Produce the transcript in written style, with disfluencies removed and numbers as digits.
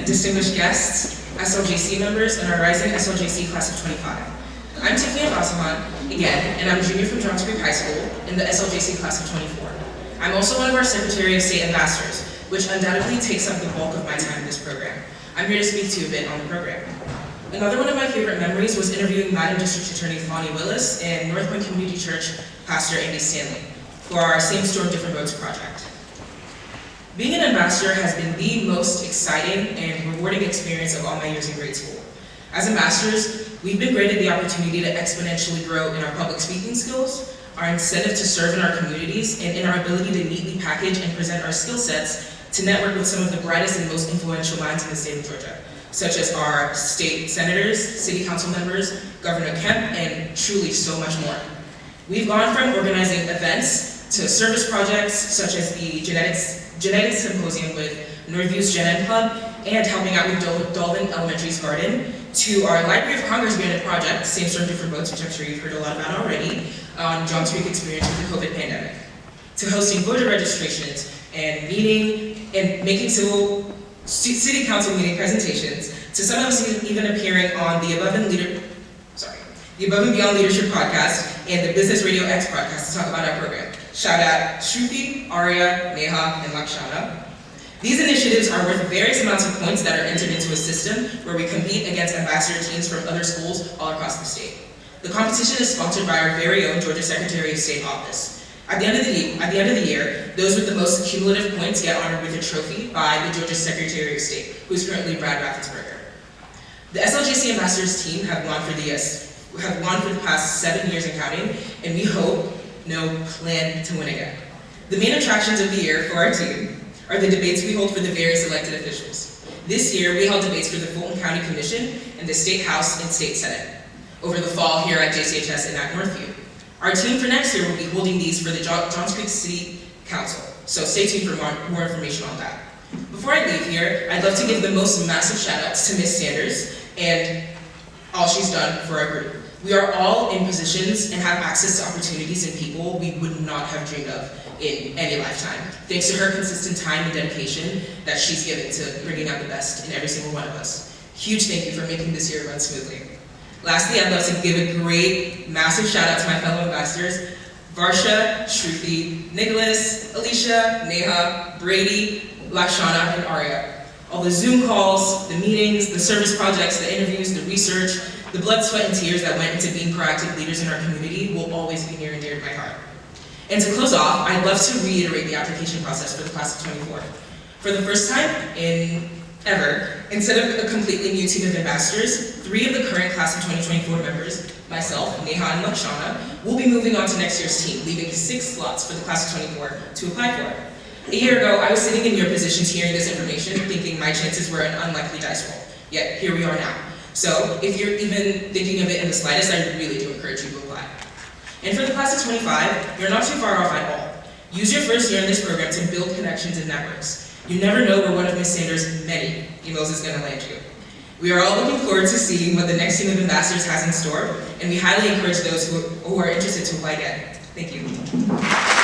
distinguished guests, SLJC members, and our rising SLJC class of 25. I'm Tiffany Obasohan, again, and I'm a junior from Johns Creek High School in the SLJC class of 24. I'm also one of our Secretary of State ambassadors, which undoubtedly takes up the bulk of my time in this program. I'm here to speak to you a bit on the program. Another one of my favorite memories was interviewing Madam District Attorney Fonnie Willis and North Point Community Church Pastor Andy Stanley for our Same Storm Different Roads project. Being an ambassador has been the most exciting and rewarding experience of all my years in grade school. As ambassadors, we've been granted the opportunity to exponentially grow in our public speaking skills, our incentive to serve in our communities, and in our ability to neatly package and present our skill sets to network with some of the brightest and most influential minds in the state of Georgia, such as our state senators, city council members, Governor Kemp, and truly so much more. We've gone from organizing events to service projects such as the Genetics Symposium with Northview's Gen Ed Club and helping out with Dolvin Elementary's garden, to our Library of Congress branded project, Same Storm Different Roads, which I'm sure you've heard a lot about already, on Johns Creek experience with the COVID pandemic, to hosting voter registrations and making city council meeting presentations, to some of us even appearing on the Above and Beyond Leadership podcast and the Business Radio X podcast to talk about our program. Shout out Shruti, Arya, Neha, and Lakshana. These initiatives are worth various amounts of points that are entered into a system where we compete against ambassador teams from other schools all across the state. The competition is sponsored by our very own Georgia Secretary of State office. At the end of the year, those with the most cumulative points get honored with a trophy by the Georgia Secretary of State, who is currently Brad Raffensperger. The SLJC ambassadors team have won for the past 7 years and counting, and we plan to win again. The main attractions of the year for our team are the debates we hold for the various elected officials. This year, we held debates for the Fulton County Commission and the State House and State Senate. Over the fall here at JCHS and at Northview. Our team for next year will be holding these for the Johns Creek City Council, so stay tuned for more information on that. Before I leave here, I'd love to give the most massive shout outs to Ms. Sanders and all she's done for our group. We are all in positions and have access to opportunities and people we would not have dreamed of in any lifetime, thanks to her consistent time and dedication that she's given to bringing out the best in every single one of us. Huge thank you for making this year run smoothly. Lastly, I'd love to give a great, massive shout out to my fellow ambassadors, Varsha, Shruti, Nicholas, Alicia, Neha, Brady, Lakshana, and Arya. All the Zoom calls, the meetings, the service projects, the interviews, the research, the blood, sweat, and tears that went into being proactive leaders in our community will always be near and dear to my heart. And to close off, I'd love to reiterate the application process for the class of 24. For the first time ever, instead of a completely new team of ambassadors, 3 of the current class of 2024 members, myself, Neha, and Lakshana, will be moving on to next year's team, leaving 6 slots for the class of 24 to apply for. A year ago, I was sitting in your positions hearing this information, thinking my chances were an unlikely dice roll. Yet, here we are now. So, if you're even thinking of it in the slightest, I really do encourage you to apply. And for the class of 25, you're not too far off at all. Use your first year in this program to build connections and networks. You never know where one of Ms. Sanders' many emails is going to land you. We are all looking forward to seeing what the next team of ambassadors has in store, and we highly encourage those who are interested to apply again. Thank you.